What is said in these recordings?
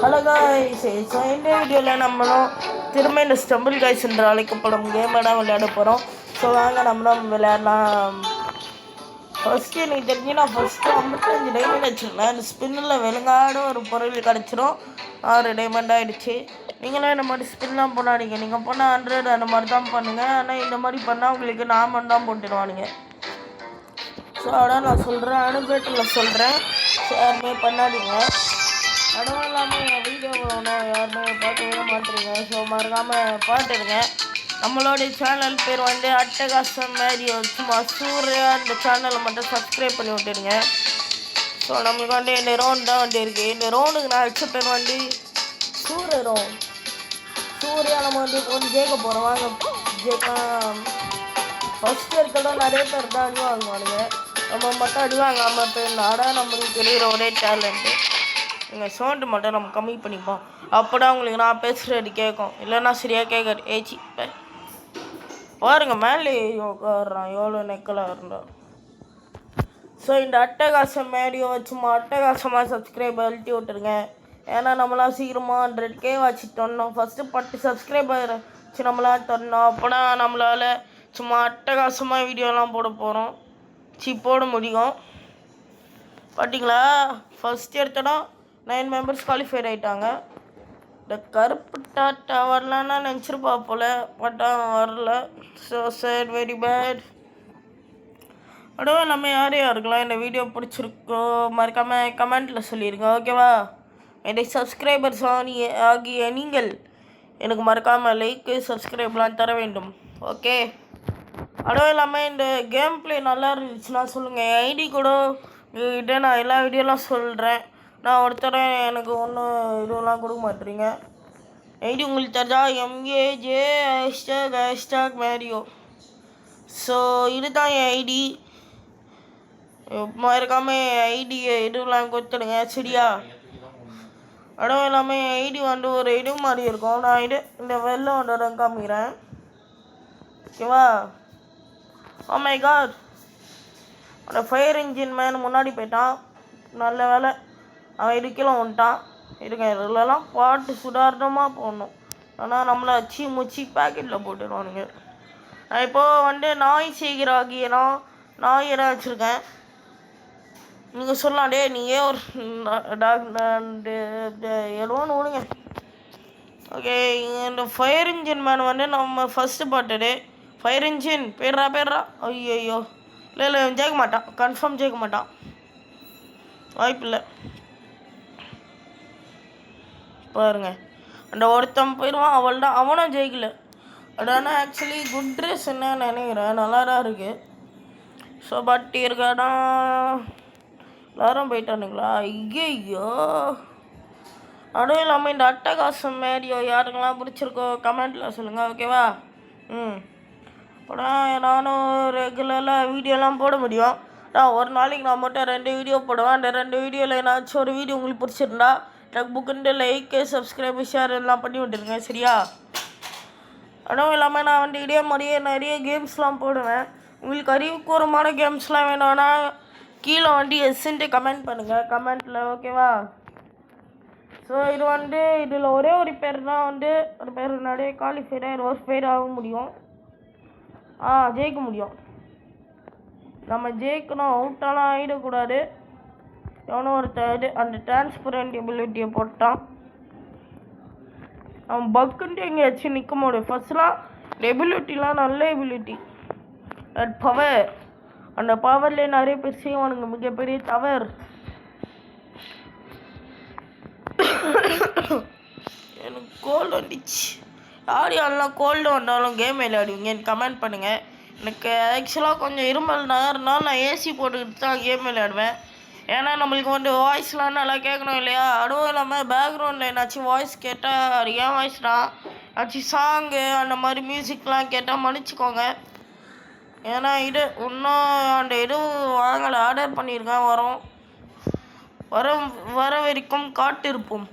Hello guys, so இந்த வீடியோவில் நம்மளும் திரும்ப இந்த ஸ்டம்பிள் காய்ஸ் என்று அழைக்கப்படும் கேமை தான் விளையாட போகிறோம். ஸோ வாங்க நம்மளும் விளையாடலாம். ஃபஸ்ட்டு எனக்கு தெரிஞ்சு நான் ஃபஸ்ட்டு 55 டைமண்ட் வச்சுருந்தேன். அந்த ஸ்பின்னில் வெளுங்காட ஒரு பொருள் கிடச்சிரும். 6 டைமண்ட் ஆகிடுச்சு. நீங்களும் இந்த மாதிரி ஸ்பின்லாம் போடாதீங்க. நீங்கள் போனால் 100 அந்த மாதிரி தான் பண்ணுங்கள். ஆனால் இந்த மாதிரி பண்ணால் உங்களுக்கு நாமம் தான் போட்டுடுவானுங்க. ஸோ அதான் நான் சொல்கிறேன், அனுபவத்தில் சொல்கிறேன். ஸோ யாருமே பண்ணாதீங்க. அதுவும் இல்லாமல் என் வீடியோ யாருமே பார்க்கவே மாட்டுறீங்க. ஸோ மறக்காமல் பார்த்துடுங்க. நம்மளோடைய சேனல் பேர் வந்து அட்டகாசம் மேரியோ. சும்மா சூர்யா இந்த சேனலை மட்டும் சப்ஸ்கிரைப் பண்ணி விட்டுடுங்க. ஸோ நம்மளுக்கு வந்து இந்த ரவுண்ட் தான் வந்து இருக்குது. இந்த ரவுண்டுக்கு நான் வச்ச பேர் வந்து சூரிய ரவுண்ட். சூர்யா நம்ம வந்து கொஞ்சம் ஜெயிக்க போகிறோம். வாங்க ஜெயிக்கலாம். ஃபஸ்ட்டு இருக்கிறதா நிறைய பேர் தான் அடி வாங்குவானுங்க. நம்ம மட்டும் அடி வாங்காமல் போயிருந்தாடா நம்மளுக்கு தெரிகிற ஒரே டேலண்ட்டு. எங்கள் சவுண்டு மட்டும் நம்ம கம்மி பண்ணிப்போம். அப்போ தான் உங்களுக்கு நான் பேசுகிறது கேட்கும். இல்லைன்னா சரியாக கேட்காது. ஏச்சி பாருங்க மேலே உட்காடுறான் எவ்வளோ நெக்கலாக இருந்தால். ஸோ இந்த அட்டகாசம் மேடியோ சும்மா அட்டகாசமாக சப்ஸ்கிரைபர் அழுத்தி விட்டுருங்க. ஏன்னா நம்மளாம் சீக்கிரமாக 100K வச்சுட்டோம். ஃபஸ்ட்டு 10 சப்ஸ்கிரைபர் வச்சு நம்மளாம் தரணும். அப்போனா நம்மளால் சும்மா அட்டகாசமாக வீடியோலாம் போட முடியும். பார்த்தீங்களா, ஃபஸ்ட் எடுத்தோன்னா 9 மெம்பர்ஸ் குவாலிஃபைட் ஆகிட்டாங்க. இந்த கருப்பு டாட்டா வரலான்னா நினச்சிருப்பா போல், பட் வரல. So sad very bad. அதுவும் நம்ம யாருக்கெல்லாம் இந்த வீடியோ பிடிச்சிருக்கோ மறக்காமல் கமெண்ட்டில் சொல்லிடுங்க, ஓகேவா? என்னுடைய சப்ஸ்கிரைபர்ஸ் ஆகிய நீங்கள் எனக்கு மறக்காமல் லைக்கு சப்ஸ்கிரைப்லாம் தர வேண்டும், ஓகே? அதுவும் இல்லாமல் இந்த கேம் பிளே நல்லா இருந்துச்சுன்னா சொல்லுங்கள். ஐடி கூட இதே நான் எல்லா வீடியோலாம் சொல்கிறேன். நான் ஒருத்தர் எனக்கு ஒன்றும் இதுவெல்லாம் கொடுக்க மாட்டேறீங்க. ஐடி உங்களுக்கு தெரிஞ்சா MAJ மேரியோ. ஸோ இதுதான் என் ஐடி. மறக்காமல் ஐடி இதுவெல்லாம் கொடுத்துடுங்க, சரியா? அதுவும் இல்லாமல் என் ஐடி வந்து ஒரு இது மாதிரி இருக்கும். நான் இந்த வெளில ஒன்று காமிக்கிறேன், ஓகேவா? ஓ மை காட், அந்த ஃபயர் இன்ஜின் மேன் முன்னாடி போயிட்டான். நல்ல வேலை அவன் இதுக்கெல்லாம் வந்துட்டான். இதுலலாம் பாட்டு சுதாரணமாக போடணும். ஆனால் நம்மளை அச்சு முச்சி பேக்கெட்டில் போட்டுடுவானுங்க. நான் இப்போது வந்து நாய் செய்கிறாகிய நாய் இடம் வச்சுருக்கேன். நீங்கள் சொல்லலாம், டே நீங்கள் ஒரு எதுவும் விடுங்க, ஓகே? இந்த ஃபயர் இன்ஜின் மேன் வந்து நம்ம ஃபஸ்ட்டு பாட்டுடு. ஃபயர் இன்ஜின் பேர்றா. ஐயோ இல்லை ஜெயிக்க மாட்டான், கன்ஃபார்ம் ஜெயிக்க மாட்டான், வாய்ப்பில்லை. பாருங்க, அந்த ஒருத்தன் போயிடுவான், அவள் தான், அவனும் ஜெயிக்கல. அதானா ஆக்சுவலி குட் ட்ரெஸ் என்ன நினைக்கிறேன், நல்லா தான் இருக்குது. ஸோ பட் இருக்காடா எல்லாரும் போயிட்டானுங்களா? ஐயோ. அதுவும் இல்லாமல் இந்த அட்டகாசம் மேரியோ யாருக்கெல்லாம் பிடிச்சிருக்கோ கமெண்ட்டில் சொல்லுங்கள், ஓகேவா? அப்போதான் நானும் ரெகுலராக வீடியோலாம் போட முடியும். நான் ஒரு நாளைக்கு நான் மட்டும் 2 வீடியோ போடுவேன். அந்த 2 வீடியோவில் ஏதாச்சும் ஒரு வீடியோ உங்களுக்கு பிடிச்சிருந்தா புக்குண்டு லைக்கு சப்ஸ்கிரைபு ஷேர் எல்லாம் பண்ணி விட்டுருங்க, சரியா? அதுவும் இல்லாமல் நான் வந்து இதே மாதிரியே நிறைய கேம்ஸ்லாம் போடுவேன். உங்களுக்கு அறிவுபூர்வமான கேம்ஸ்லாம் வேணும்னா கீழே வந்து எஸ்ன்ட்டு கமெண்ட் பண்ணுங்கள் கமெண்ட்டில், ஓகேவா? ஸோ இது வந்து இதில் ஒரே ஒரு பேர் தான் வந்து ஒரு பேர் நிறைய குவாலிஃபைடாக ஒரு பேர் ஆக முடியும், ஜெயிக்க முடியும். நம்ம ஜெயிக்கணும், அவுட்டாலாம் ஆகிடக்கூடாது. எவனோ ஒருத்தர் அந்த டிரான்ஸ்பரண்ட் எபிலிட்டியை போட்டான். அவன் பக்குன்ட்டு எங்கேயாச்சும் நிற்க முடியும். ஃபஸ்ட்லாம் எபிலிட்டிலாம் நல்ல எபிலிட்டி, அட் பவர். அந்த பவர்லேயே நிறைய பேர் செய்வானுங்க மிகப்பெரிய தவறு. எனக்கு கோல்டு வந்துச்சு. யாரெல்லாம் கோல்டு வந்தாலும் கேம் விளையாடுவீங்கன்னு கமெண்ட் பண்ணுங்கள். எனக்கு ஆக்சுவலாக கொஞ்சம் இருமல் இருந்தாலும் நான் ஏசி போட்டுக்கிட்டு தான் கேம் விளையாடுவேன். ஏன்னா நம்மளுக்கு வந்து வாய்ஸ்லாம் நல்லா கேட்கணும் இல்லையா? அதுவும் இல்லாமல் பேக்ரவுண்டில் என்னாச்சும் வாய்ஸ் கேட்டால் அது ஏன் வாய்ஸ் தான், ஆச்சும் சாங்கு அந்த மாதிரி மியூசிக்லாம் கேட்டால் மன்னிச்சிக்கோங்க. ஏன்னா இது இன்னும் அந்த இது வாங்கலை, ஆர்டர் பண்ணியிருக்கேன். வர வரைக்கும் காட்டிருப்போம்.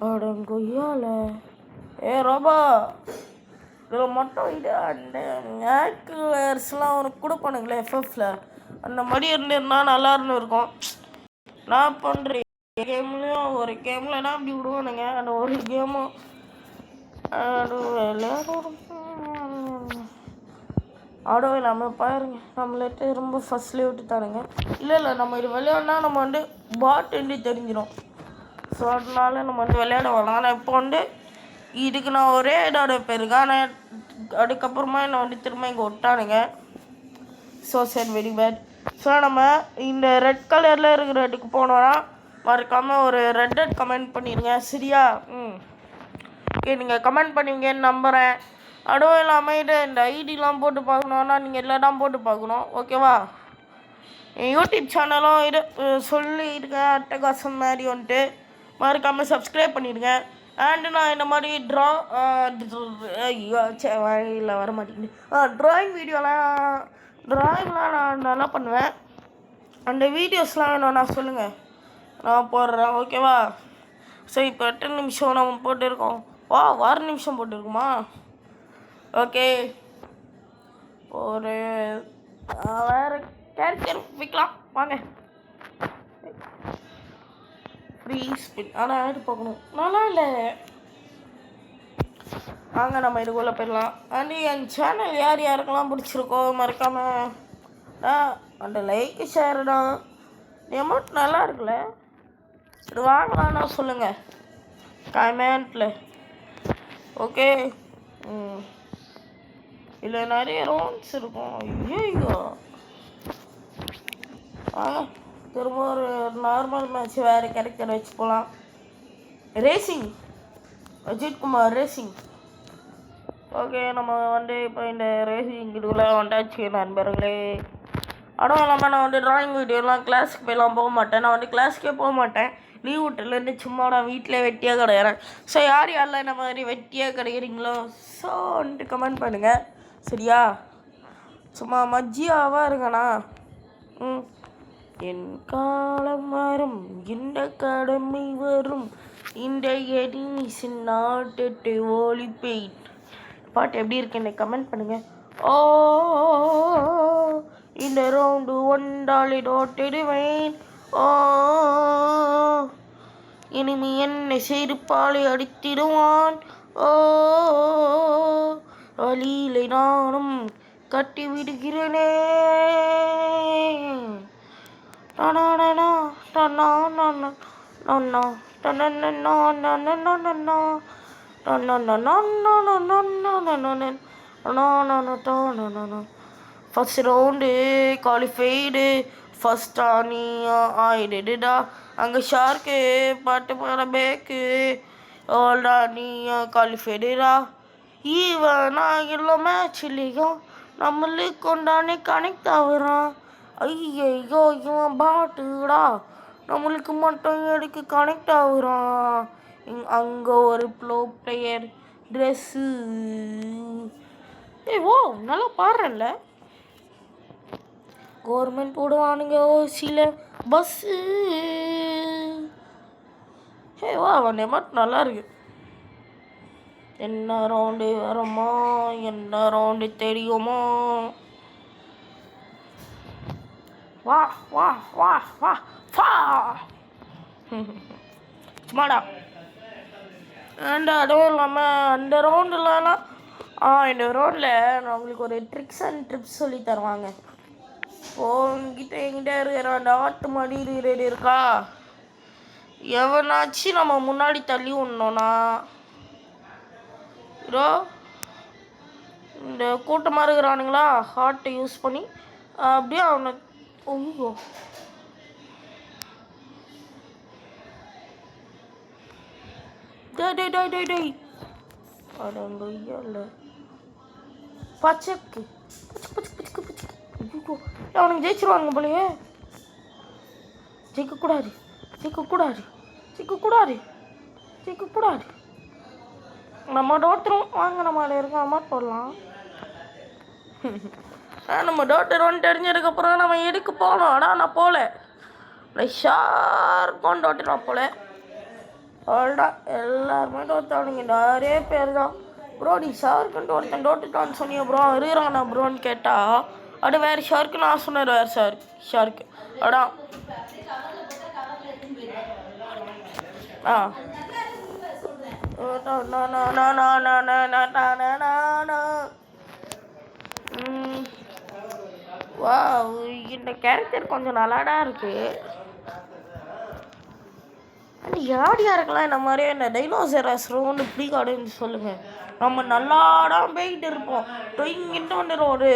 அடங்கொய்யால ரோபா இதில் மட்டும் இது அந்த ஆக்டர்ஸ்லாம் அவனுக்கு கொடுப்பானுங்களே FFல அந்த மாதிரி இருந்திருந்தால் நல்லா இருந்திருக்கும். நான் பண்ணுறேன். கேம்லேயும் ஒரு கேம்லனா அப்படி விடுவானுங்க. அந்த ஒரு கேமும் ஆடோ இல்லாமல் பாருங்க நம்மள்ட்ட ரொம்ப ஃபஸ்ட்லேயே விட்டுட்டானுங்க. இல்லை நம்ம இது விளையாடினா நம்ம வந்து பாட்டுன்னு தெரிஞ்சிடும். ஸோ அதனால நம்ம வந்து விளையாட வரலாம். ஆனால் இப்போ வந்து இதுக்கு நான் ஒரே இதோட போயிருக்கேன். ஆனால் அதுக்கப்புறமா என்னை வந்து திரும்ப இங்கே விட்டானுங்க. ஸோ சரி வெரி பேட். ஸோ நம்ம இந்த ரெட் கலரில் இருக்கிற இதுக்கு போனோன்னா மறக்காமல் ஒரு ரெட் கமெண்ட் பண்ணிடுங்க சரியா? ஓகே, நீங்கள் கமெண்ட் பண்ணுவீங்கன்னு நம்புகிறேன். அதுவும் இல்லாமல் இந்த ஐடிலாம் போட்டு பார்க்கணுன்னா நீங்கள் எல்லாம் தான் போட்டு பார்க்கணும் ஓகேவா? என் யூடியூப் சேனலும் சொல்லியிருக்கேன் அட்டகாசம் மாதிரி வந்துட்டு மறக்காமல் சப்ஸ்கிரைப் பண்ணிடுங்க. அண்டு நான் இந்த மாதிரி வழியில் வர மாட்டேங்குது ட்ராயிங்லாம் நான் நல்லா பண்ணுவேன். அந்த வீடியோஸ்லாம் வேணும் நான் சொல்லுங்கள், நான் போடுறேன் ஓகேவா? ஸோ இப்போ 8 நிமிஷம் நம்ம போட்டுருக்கோம். 6 நிமிஷம் போட்டுருக்குமா? ஓகே, ஒரு வேறு கேரக்டர் வைக்கலாம் வாங்க. ஃப்ரீ ஸ்பின் ஆனால் ஆடு பார்க்கணும் நல்லா இல்லை. வாங்க நம்ம இதுக்குள்ளே போயிடலாம். அண்ட் என் சேனல் யாருக்கெல்லாம் பிடிச்சிருக்கோ மறக்காமல் அந்த லைக் ஷேர் தான். அமௌண்ட் நல்லா இருக்குல்ல, இது வாங்கலாம்னா சொல்லுங்கள் கமெண்ட்டில் ஓகே? இல்லை நிறைய ரவுண்ட்ஸ் இருக்கும். ஐயோ திரும்ப ஒரு நார்மல் மேட்ச் வேறு கேரக்டர் வச்சு போகலாம். Racing Ajithkumar racing. ஓகே, நம்ம வந்து இப்போ இந்த ரேசிங் இதுக்குள்ளே வந்தாச்சு நண்பர்களே. அதுவும் இல்லாமல் நான் வந்து ட்ராயிங் வீடியோலாம் கிளாஸுக்கு போயெல்லாம் போக மாட்டேன். நான் வந்து கிளாஸுக்கே போக மாட்டேன். லீவ் விட்டுலேருந்து சும்மா நான் வீட்டிலே வெட்டியாக கிடைக்கிறேன். ஸோ யாரெல்லாம் இந்த மாதிரி வெட்டியாக கிடைக்கிறீங்களோ ஸோ வந்துட்டு கமெண்ட் பண்ணுங்கள் சரியா? சும்மா மஜ்ஜியாவாக இருங்கண்ணா. என் காலம் வரும் இந்த கடமை வரும் இந்த எடினிஷன் நாட்டை ஒளிப்பேன். பாட்டு எப்படி இருக்கு என்ன கமெண்ட் பண்ணுங்கள். இந்த ரவுண்டு ஒன்றாலே தோற்றிடுவேன். இனிமே என்னை செருப்பாலை அடித்திடுவான். வழியிலே நானும் கட்டி விடுகிறேனே. ஃபஸ்ட் ரவுண்டு குவாலிஃபைடு ஃபஸ்ட் நீ ஆயிடுடா. அங்கே ஷார்க்கு பாட்டு போகிற பேக்கு ஓல்டா நீ குவாலிஃபைடுடா. ஈவனா இல்லை மேட்ச் இல்லையோ நம்மளுக்கு கொண்டானே கனெக்ட் ஆகுறான். ஐயோ இவன் பாட்டுடா நம்மளுக்கு மட்டும் எதுக்கு கனெக்ட் ஆகுறான். அங்கே ஒரு ப்ளோ பிளேயர் ட்ரெஸ்ஸு. ஓ நல்லா பாடுறேன்ல. கவர்மெண்ட் போடுவானுங்க சில பஸ்ஸு. வா நெமட் நல்லா இருக்கு. என்ன ரவுண்டு வருமா, என்ன ரவுண்டு தெரியுமா? வா வா வா வா வா சும்மாடா. அண்ட் அதுவும் இல்லாமல் அந்த ரவுண்டுலலாம் இந்த ரவுண்டில் நான் உங்களுக்கு ஒரு ட்ரிக்ஸ் அண்ட் ட்ரிப்ஸ் சொல்லி தருவாங்க. என்கிட்ட இருக்கிற அந்த ஆட்டு மடியில் இருக்கா, எவனாச்சும் நம்ம முன்னாடி தள்ளி விடணும்னா இதோ இந்த கூட்டமாக இருக்கிறானுங்களா ஹார்ட்டை யூஸ் பண்ணி அப்படியே அவனை ஐயோ டேய் அடங்கய்யா பச்சைக்கு அவனுக்கு ஜெயிச்சிருவாங்க போலையே. ஜெயிக்கக்கூடாது. நம்ம டோட்டரும் வாங்க நம்ம அதில் இருக்க அமௌண்ட் போடலாம். நம்ம டோட்டர் ஒன்று தெரிஞ்சதுக்கப்புறம் நம்ம எதுக்கு போகணும். ஆனால் நான் போகல, ஷார்ப்பான டோட்டர் நான் போகல. அவ்வளோதான் எல்லாருமே டோட்டானுங்க. நிறைய பேர் தான் ப்ரோ நீ ஷார்க்குன்ட்டு ஒருத்தன் டோட்டுட்டான்னு சொன்னிய ப்ரோ இருக்கிறானா ப்ரோன்னு கேட்டால் அது வேறு ஷார்க்கு நான் சொன்னது வேறு ஷார்க்கு. அடா ஆ வா இந்த கேரக்டர் கொஞ்சம் நல்லாடா இருக்கு. ஆனால் யார் யாருக்கெல்லாம் இந்த மாதிரியே இந்த டைனோசரஸ் ரவுண்டு பிடிக்காதுன்னு சொல்லுங்கள். நம்ம நல்லாடாம் போய்கிட்டு இருப்போம். டொய்ங்கிட்டு வந்துடும் ஒரு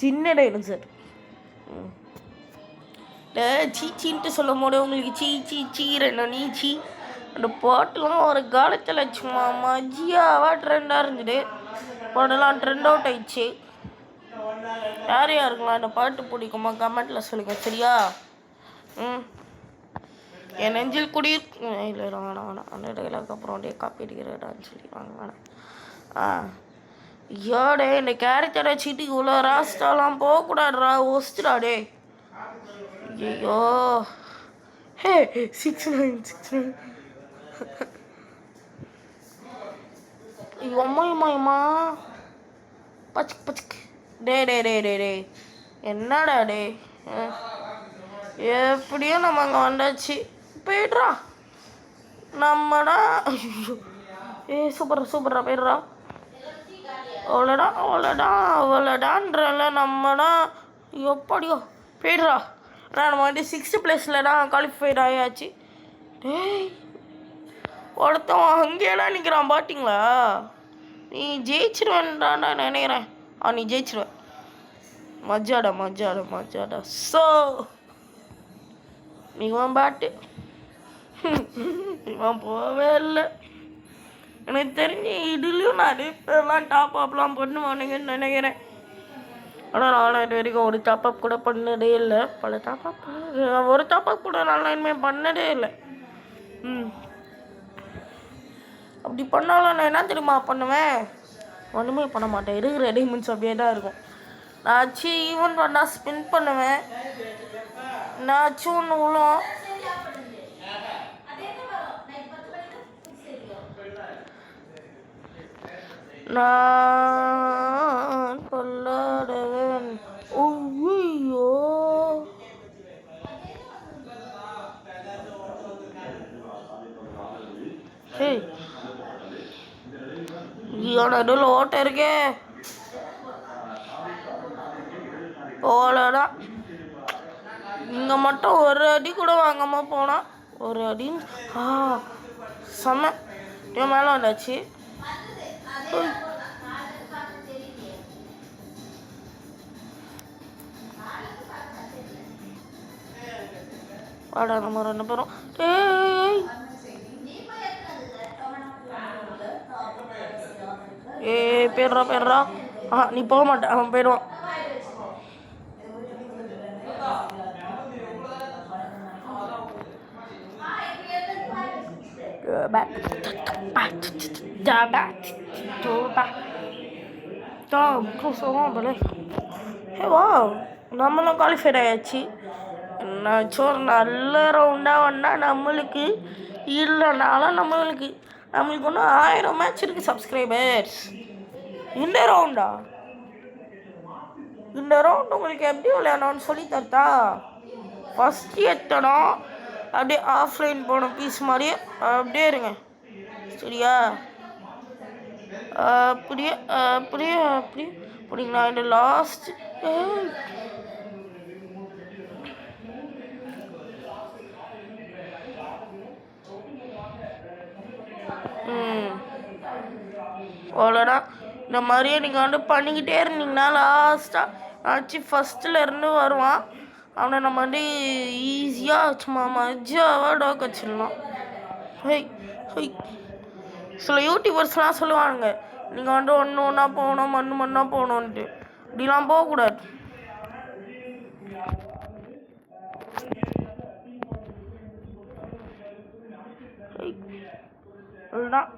சின்ன டைனோசர். சீச்சின்ட்டு சொல்லும் போது உங்களுக்கு சீரண்ணா நீச்சி அந்த பாட்டுலாம் ஒரு காலத்தில் சும்மா மஜியாவாக ட்ரெண்டாக இருந்தது. பாட்டெல்லாம் ட்ரெண்ட் அவுட் ஆயிடுச்சு. யார் யாருங்களா அந்த பாட்டு பிடிக்குமா கமெண்ட்டில் சொல்லுங்கள் சரியா? என் நெஞ்சில் குடியிருக்கும் இல்லை வேணாம் அந்த டைலாக் அப்புறம் அப்படியே காப்பி அடிக்கிறடான்னு சொல்லிடுவாங்க வேணாம். ஐயோடே இந்த கேரக்டரை வச்சுட்டு இவ்வளோ ராஸ்டாலாம் போகக்கூடாதுடா ஒஸ்ட்டுடா டே. ஐயோ ஹே 69 அம்மா பச்சுக்கு பச்சுக்கு டே என்னடா டே. எப்படியோ நம்ம அங்கே வந்தாச்சு. போய்ட்றா நம்மடா. சூப்பரா போய்ட்றா. அவ்வளோடான்றல நம்மடா. எப்படியோ போய்ட்றா. நம்ம வந்து 6th பிளேஸில் தான் குவாலிஃபைட் ஆயாச்சு. டேய் ஒருத்தவன் அங்கேயெல்லாம் நிற்கிறான் பார்த்தீங்களா? நீ ஜெயிச்சிருவேன்டான்டா நினைக்கிறேன். நீ ஜெயிச்சிருவ. மஜாடா. ஸோ இவன் பாட்டு இவன் போவே இல்லை. எனக்கு தெரிஞ்சு இதுலேயும் நிறைய பேர்லாம் டாப் அப்லாம் பண்ணுவானுங்கன்னு நினைக்கிறேன். ஆனால் நான் இது வரைக்கும் ஒரு டாப் அப் கூட பண்ணதே இல்லை. பல டாப் அப் ஒரு டாப் அப் கூட நான் இனிமேல் பண்ணதே இல்லை. அப்படி பண்ணாலும் நான் என்ன தெரியுமா பண்ணுவேன்? ஒன்றுமே பண்ண மாட்டேன். இருக்கிற டைமண்ட்ஸ் அப்படியே தான் இருக்கும். நாச்சு ஈவெண்ட் வந்தால் ஸ்பின் பண்ணுவேன். நாச்சும் ஒன்று விழும். நான் கொள்ளாடுவேன். ஐயோ நடுவில் ஓட்ட இருக்கே. அவ்வளோதான். இங்கே மட்டும் ஒரு அடி கூட வாங்காமல் போனால் ஒரு அடின்னு செம்ம. இவன் மேலே வந்தாச்சு. வாடா நம்ம 2 பேரும். போயிடுறா. நீ போக மாட்டேன். அவன் போயிடுவான். நம்மளும் குவாலிஃபைட் ஆயாச்சு. என்னாச்சும் ஒரு நல்ல ரவுண்டாக வந்தால் நம்மளுக்கு இல்லைனாலும் நம்மளுக்கு ஒன்றும் 1000 மேட்ச் இருக்குது சப்ஸ்கிரைபர்ஸ். இந்த ரவுண்டு உங்களுக்கு எப்படி விளையாடணும்னு சொல்லி தரட்டா? ஃபஸ்ட்டு எத்தனம் அப்படியே ஆஃப்லைன் போன பீஸ் மாதிரியே அப்படியே இருங்க சரியா? அப்படிங்களா? இந்த லாஸ்ட் அவ்வளோதான். இந்த மாதிரியே நீங்கள் வந்து பண்ணிக்கிட்டே இருந்தீங்கன்னா லாஸ்ட்டாக ஆச்சு ஃபஸ்ட்டில் வருவான். அவனை நம்ம வந்து ஈஸியாக சும்மா மஜாவாக டோக்க வச்சிடலாம். சில யூடியூபர்ஸ்லாம் சொல்லுவாங்க நீங்கள் வந்து ஒன்றா போகணும் மண்ணா போகணுன்ட்டு. இப்படிலாம் போகக்கூடாது. அதுதான்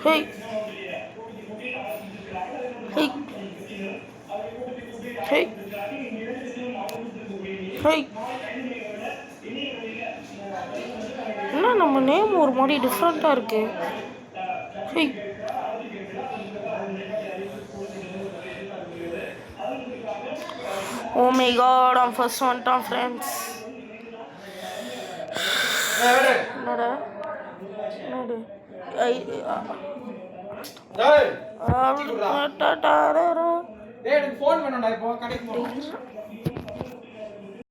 ஹேய் ஹேய் ஹேய் ஹேய் என்ன நம்ம நேம் ஒரு மாதிரி டிஃப்ரெண்ட்டாக இருக்கு. ஹேய் ஓ மை காட் அவன் ஃபர்ஸ்ட் வந்துட்டான் ஃப்ரெண்ட்ஸ். என்னடா என்னடு டேய் எனக்கு ஃபோன் பண்ணடா இப்போ கடைக்கு போ.